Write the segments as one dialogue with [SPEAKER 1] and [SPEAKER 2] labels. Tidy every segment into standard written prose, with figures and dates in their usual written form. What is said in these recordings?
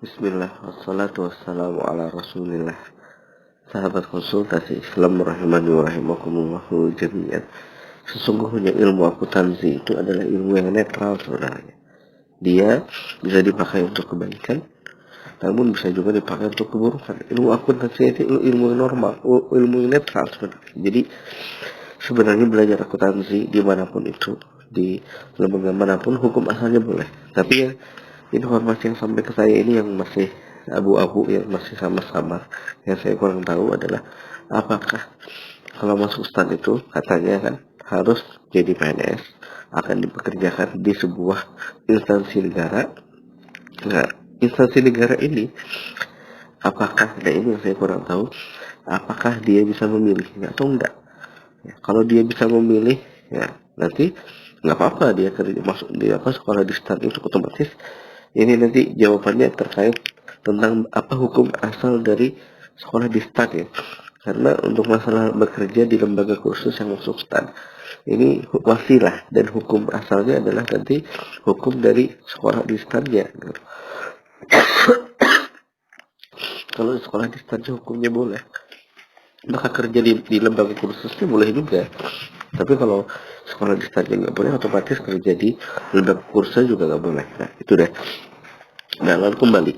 [SPEAKER 1] Bismillah, wassalatu wassalamu ala rasulillah. Sahabat konsultasi Islam rahimani wa rahimakumullahu jami'an. Sesungguhnya ilmu akuntansi itu adalah ilmu yang netral sebenarnya. Dia bisa dipakai untuk kebaikan, namun bisa juga dipakai untuk keburukan. Ilmu akuntansi itu ilmu yang normal, ilmu yang netral sebenarnya. Jadi sebenarnya belajar akuntansi dimanapun itu, di lembaga manapun, hukum asalnya boleh. Tapi ya, informasi yang sampai ke saya ini yang masih abu-abu, yang masih sama-sama, yang saya kurang tahu adalah apakah kalau masuk stan itu katanya kan harus jadi PNS, akan dipekerjakan di sebuah instansi negara. Nah, instansi negara ini apakah, nah ini yang saya kurang tahu, apakah dia bisa memilihnya atau enggak. Ya, kalau dia bisa memilih, ya nanti nggak apa-apa dia kerja masuk di sekolah di stan itu otomatis. Ini nanti jawabannya terkait tentang apa hukum asal dari sekolah di stan ya. Karena untuk masalah bekerja di lembaga kursus yang masuk stan, ini wasilah, dan hukum asalnya adalah nanti hukum dari sekolah di stannya. Kalau sekolah di stan hukumnya boleh, maka kerja di lembaga kursusnya boleh juga. Tapi kalau sekolah di stannya nggak boleh, otomatis kerja di lembaga kursus juga nggak boleh. Nah itu deh. Nah lalu kembali,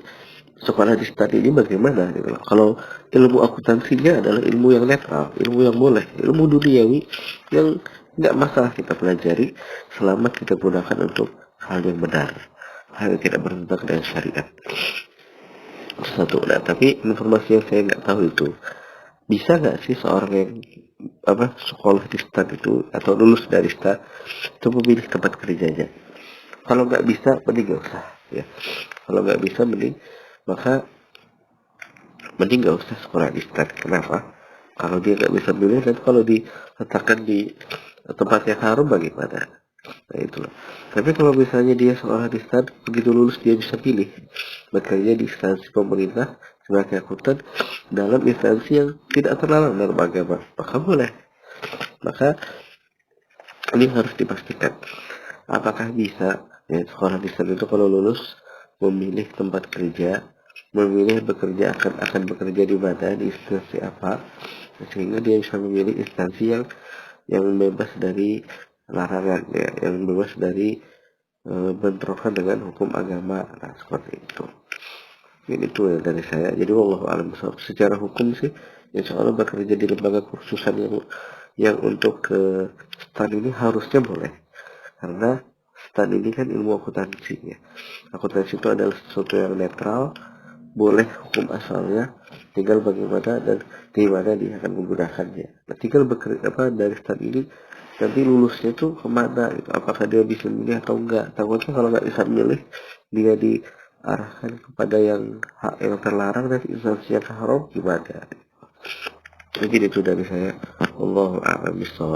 [SPEAKER 1] sekolah di stan ini bagaimana gitu. Kalau ilmu akuntansinya adalah ilmu yang netral, ilmu yang boleh, ilmu duniawi yang nggak masalah kita pelajari selama kita gunakan untuk hal yang benar, hal yang tidak bertentangan dengan syariat. Satu. Nah tapi informasi yang saya nggak tahu itu, bisa nggak sih seorang yang sekolah di stan itu atau lulus dari stan itu memilih tempat kerjanya? Kalau nggak bisa, mending nggak usah ya. Kalau nggak bisa, mending nggak usah sekolah di stan. Kenapa? Kalau dia nggak bisa pilih, dan kalau diletakkan di tempat yang haram bagaimana? Nah itulah. Tapi kalau misalnya dia sekolah di stan, begitu lulus dia bisa pilih bekerja di instansi pemerintah sebagai akuntan dalam instansi yang tidak terlarang dalam agama, maka boleh. Maka ini harus dipastikan apakah bisa ya, sekolah di stan itu kalau lulus memilih tempat kerja, memilih akan bekerja di mana, di instansi apa, sehingga dia bisa memilih instansi yang bebas dari larangan ya, yang bebas dari bentrokan dengan hukum agama. Nah seperti itu. Ini itu ya dari saya. Jadi wallahu a'lam bishawab. Secara hukum sih insya Allah bekerja di lembaga kursusan yang untuk ke stan ini harusnya boleh, karena stan ini kan ilmu akuntansi ya. Akuntansi itu adalah sesuatu yang netral, boleh hukum asalnya, tinggal bagaimana dan di mana dia akan menggunakannya. Nah, tinggal bekerja dari stan ini nanti lulusnya tuh kemana gitu, apakah dia bisa milih atau enggak. Takutnya kalau nggak bisa milih, dia diarahkan kepada yang hak yang terlarang dan instansi yang haram, gimana. Jadi itu dari saya. Allahu a'lam bishawab.